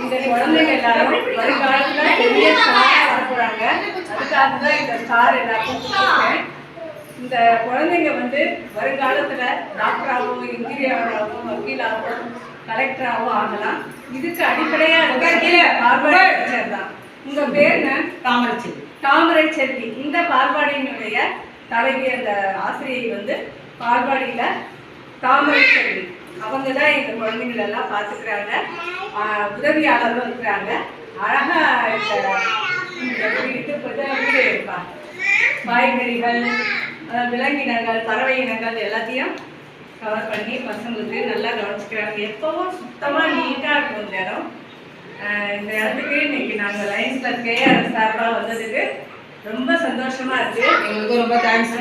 இந்த குழந்தைங்க எல்லாரும் வருங்காலத்துல பெரிய ஸ்டாரா வரப்போறாங்க. அதுக்காக தான் இந்த ஸ்டார் எல்லாருக்கும் கொடுத்துருக்கேன். இந்த குழந்தைங்க வந்து வருங்காலத்துல டாக்டராகவும் இன்ஜினியராகவும் வக்கீலாகவும் கலெக்டராகவும் ஆகலாம். இதுக்கு அடிப்படையா பால்வாடி தான். உங்க பேர் என்ன? தாமரைச்செல்வி. தாமரைச்செல்வி. இந்த பால்வாடியினுடைய தலைவி அந்த ஆசிரியை வந்து பால்வாடியில தாமரைச்செல்வி. அவங்க தான் இந்த குழந்தைகள் எல்லாம் பார்த்துக்கிறாங்க. உதவியாளரும் இருக்கிறாங்க. அழகா வீடு இருப்பா. காய்கறிகள், விலங்கினங்கள், பறவை இனங்கள் எல்லாத்தையும் கவர் பண்ணி பசங்களுக்கு நல்லா கவனிச்சுக்கிறாங்க. எப்பவும் சுத்தமாக நீட்டாக இருக்கும் இந்த இடம். இந்த இடத்துக்கு இன்னைக்கு நாங்கள் லைன்ஸ்ல கேஆர் சார்பாக வந்ததுக்கு ரொம்ப சந்தோஷமா இருக்கு. எங்களுக்கு ரொம்ப தேங்க்ஸ்.